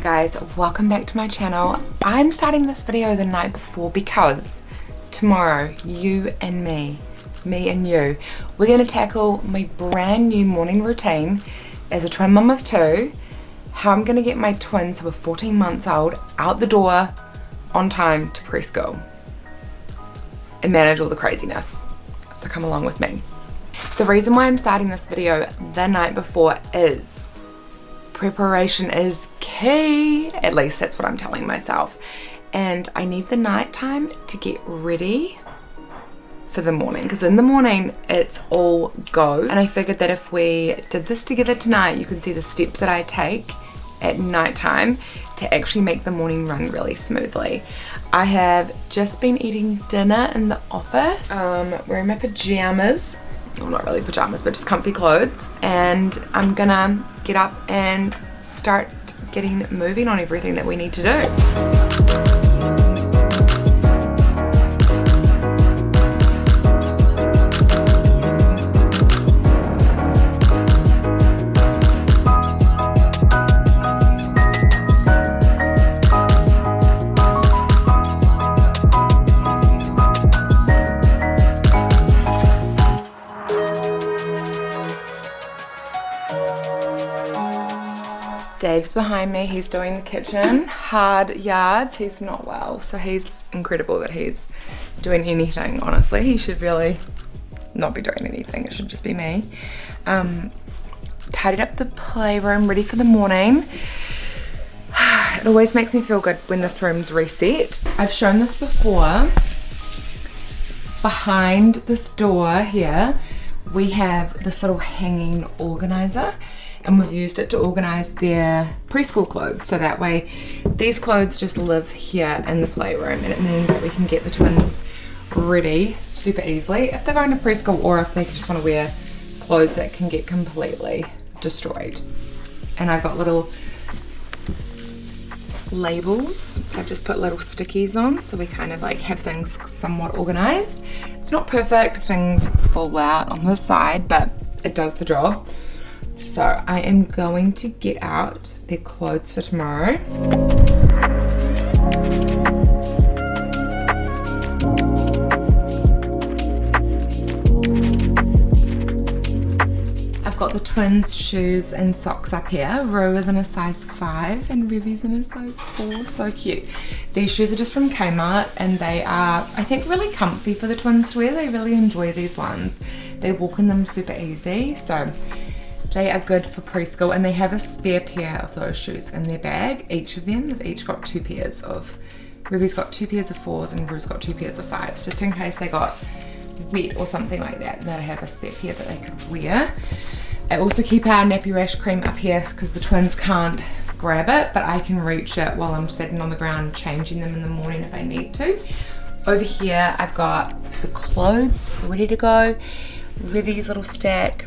guys, welcome back to my channel. I'm starting this video the night before because tomorrow you and me and you, we're going to tackle my brand new morning routine as a twin mum of two, how I'm going to get my twins who are 14 months old out the door on time to preschool and manage all the craziness. So come along with me. The reason why I'm starting this video the night before is preparation is key. At least that's what I'm telling myself. And I need the night time to get ready for the morning, because in the morning it's all go. And I figured that if we did this together tonight, you can see the steps that I take at nighttime to actually make the morning run really smoothly. I have just been eating dinner in the office, wearing my pajamas. Well, not really pajamas, but just comfy clothes. And I'm gonna get up and start getting moving on everything that we need to do. Dave's behind me, he's doing the kitchen, hard yards. He's not well, so he's incredible that he's doing anything, honestly. He should really not be doing anything, it should just be me. Tidied up the playroom, ready for the morning. It always makes me feel good when this room's reset. I've shown this before. Behind this door here, we have this little hanging organizer, and we've used it to organize their preschool clothes, so that way these clothes just live here in the playroom, and it means that we can get the twins ready super easily if they're going to preschool, or if they just want to wear clothes that can get completely destroyed. And I've got little labels I've just put little stickies on, so we kind of like have things somewhat organized. It's not perfect, things fall out on the side, but it does the job. So I am going to get out their clothes for tomorrow. I've got the twins' shoes and socks up here. Rue is in a size 5 and Revy's in a size 4. So cute. These shoes are just from Kmart, and they are, I think, really comfy for the twins to wear. They really enjoy these ones. They walk in them super easy, so they are good for preschool, and they have a spare pair of those shoes in their bag. Each of them, they've each got 2 pairs of, Ruby's got 2 pairs of 4s and Rue's got 2 pairs of 5s, just in case they got wet or something like that, that I have a spare pair that they could wear. I also keep our nappy rash cream up here because the twins can't grab it, but I can reach it while I'm sitting on the ground changing them in the morning if I need to. Over here I've got the clothes ready to go. Revy's little stack,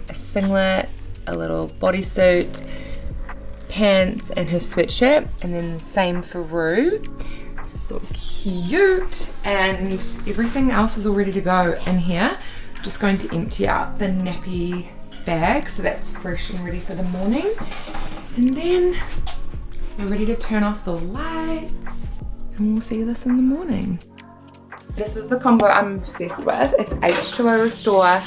a singlet, a little bodysuit, pants, and her sweatshirt, and then same for Rue. So cute. And everything else is all ready to go in here. I'm just going to empty out the nappy bag so that's fresh and ready for the morning, and then we're ready to turn off the lights, and we'll see this in the morning. This is the combo I'm obsessed with. It's H2O Restore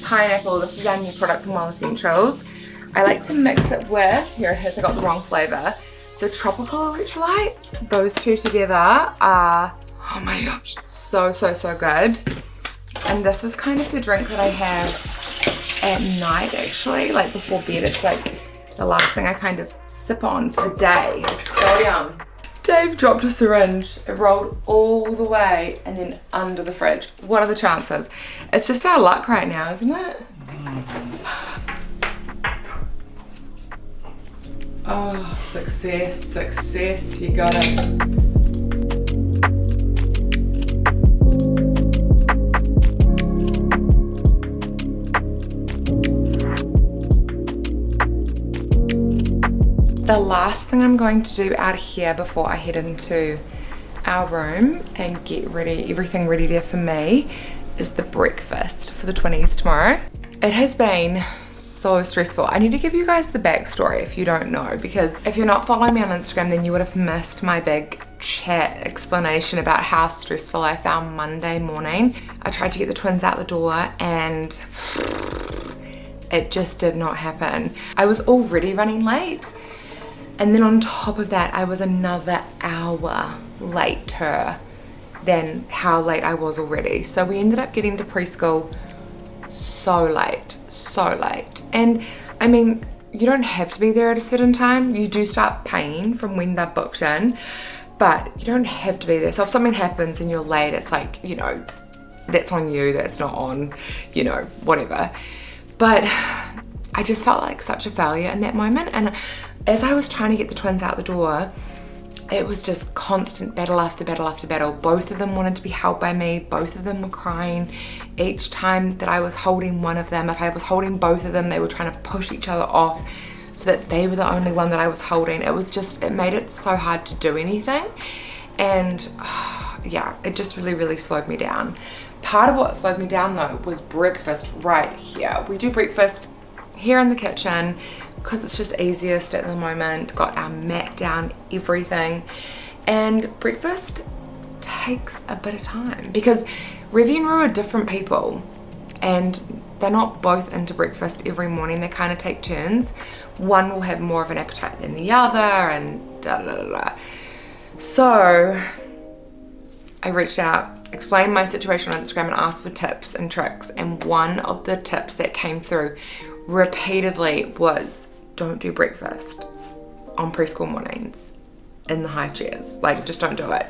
Pineapple. This is our new product from Welle Essentials. I like to mix it with, here it is, I got the wrong flavor, the tropical electrolytes. Those two together are, oh my gosh, so good. And this is kind of the drink that I have at night, actually, like before bed. It's like the last thing I kind of sip on for the day. It's so yum. Dave dropped a syringe. It rolled all the way and then under the fridge. What are the chances? It's just our luck right now, isn't it? Oh, success, you got it. The last thing I'm going to do out here before I head into our room and get ready, everything ready there for me, is the breakfast for the 20s tomorrow. It has been so stressful. I need to give you guys the backstory if you don't know, because if you're not following me on Instagram, then you would have missed my big chat explanation about how stressful I found Monday morning. I tried to get the twins out the door and it just did not happen. I was already running late, and then on top of that I was another hour later than how late I was already. So we ended up getting to preschool so late. And I mean, you don't have to be there at a certain time. You do start paying from when they're booked in, but you don't have to be there. So if something happens and you're late, it's like, you know, that's on you, that's not on, you know, whatever. But I just felt like such a failure in that moment. And as I was trying to get the twins out the door, it was just constant battle after battle after battle. Both of them wanted to be held by me. Both of them were crying. Each time that I was holding one of them, if I was holding both of them, they were trying to push each other off so that they were the only one that I was holding. It was just, it made it so hard to do anything. And yeah, it just really slowed me down. Part of what slowed me down though was breakfast right here. We do breakfast here in the kitchen because it's just easiest at the moment. Got our mat down, everything. And breakfast takes a bit of time because Revy and Rue are different people and they're not both into breakfast every morning. They kind of take turns. One will have more of an appetite than the other and da da da da. So I reached out, explained my situation on Instagram and asked for tips and tricks, and one of the tips that came through repeatedly was don't do breakfast on preschool mornings in the high chairs. Like, just don't do it.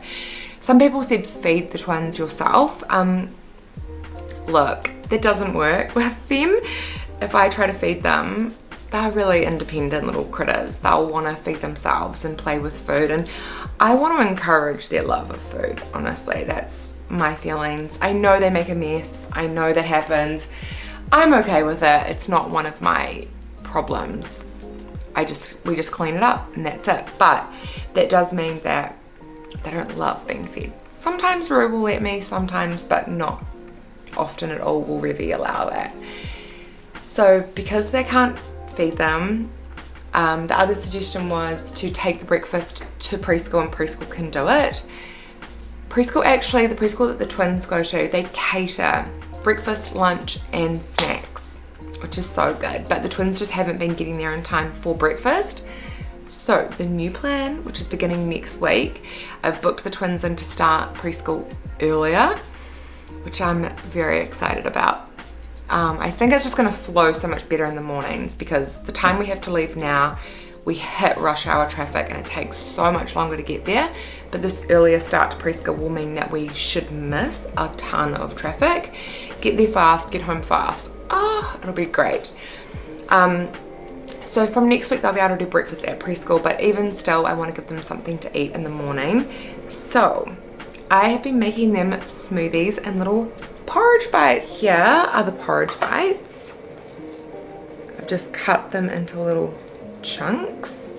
Some people said feed the twins yourself. Look, that doesn't work with them. If I try to feed them, they're really independent little critters. They'll want to feed themselves and play with food, and I want to encourage their love of food. Honestly, that's my feelings. I know they make a mess. I know that happens. I'm okay with it. It's not one of my problems. We just clean it up and that's it. But that does mean that they don't love being fed. Sometimes Rue will let me, sometimes, but not often at all will Revy allow that. So because they can't feed them, the other suggestion was to take the breakfast to preschool, and preschool can do it. Preschool, actually, the preschool that the twins go to, they cater breakfast, lunch and snacks, which is so good, but the twins just haven't been getting there in time for breakfast. So the new plan, which is beginning next week, I've booked the twins in to start preschool earlier, which I'm very excited about. I think it's just going to flow so much better in the mornings because the time we have to leave now, we hit rush hour traffic and it takes so much longer to get there. But this earlier start to preschool will mean that we should miss a ton of traffic. Get there fast, get home fast. It'll be great. So from next week they'll be able to do breakfast at preschool, but even still I want to give them something to eat in the morning. So I have been making them smoothies and little porridge bites. Here are the porridge bites. I've just cut them into little chunks.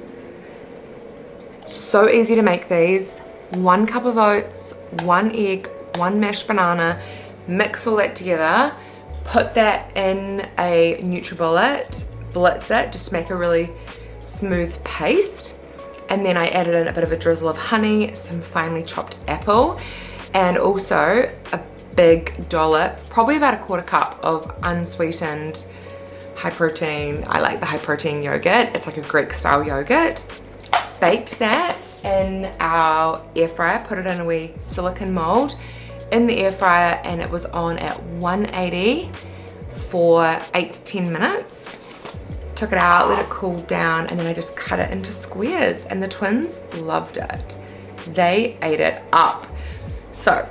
So easy to make these. 1 cup of oats, 1 egg, 1 mashed banana, mix all that together, put that in a NutriBullet, blitz it just to make a really smooth paste, and then I added in a bit of a drizzle of honey, some finely chopped apple, and also a big dollop, probably about a 1/4 cup of unsweetened high protein. I like the high protein yogurt. It's like a Greek style yogurt. Baked that in our air fryer, put it in a wee silicone mold in the air fryer, and it was on at 180 for 8 to 10 minutes. Took it out, let it cool down, and then I just cut it into squares, and the twins loved it. They ate it up. So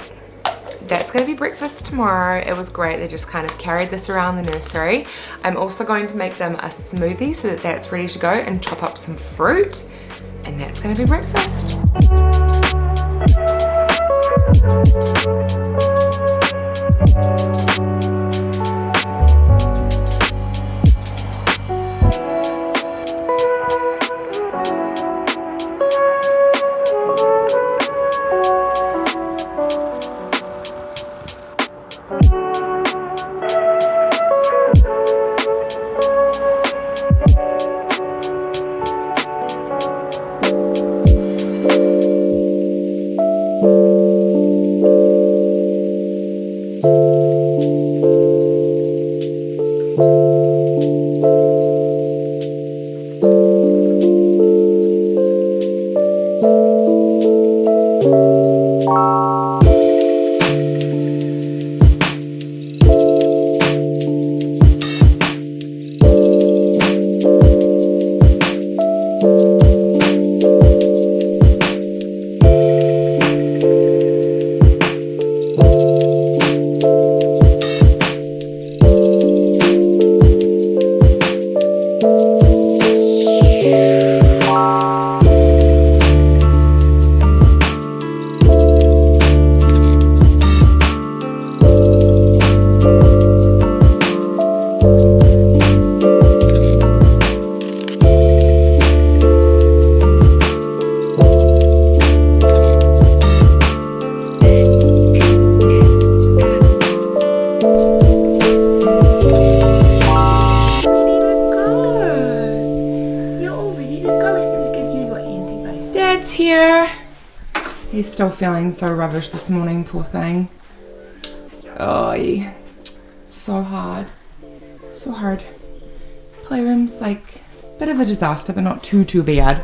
that's going to be breakfast tomorrow. It was great. They just kind of carried this around the nursery. I'm also going to make them a smoothie so that that's ready to go, and chop up some fruit, and that's going to be breakfast. David's here. He's still feeling so rubbish this morning, poor thing. Oh, it's so hard. So hard. Playroom's like a bit of a disaster, but not too bad.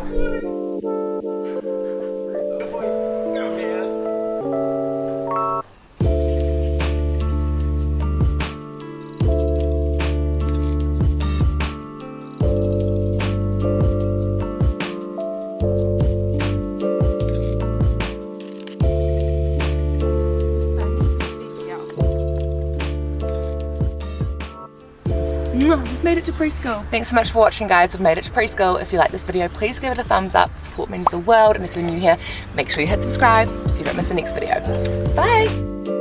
We've made it to preschool. Thanks so much for watching, guys. We've made it to preschool. If you like this video, please give it a thumbs up. The support means the world. And if you're new here, make sure you hit subscribe so you don't miss the next video. Bye.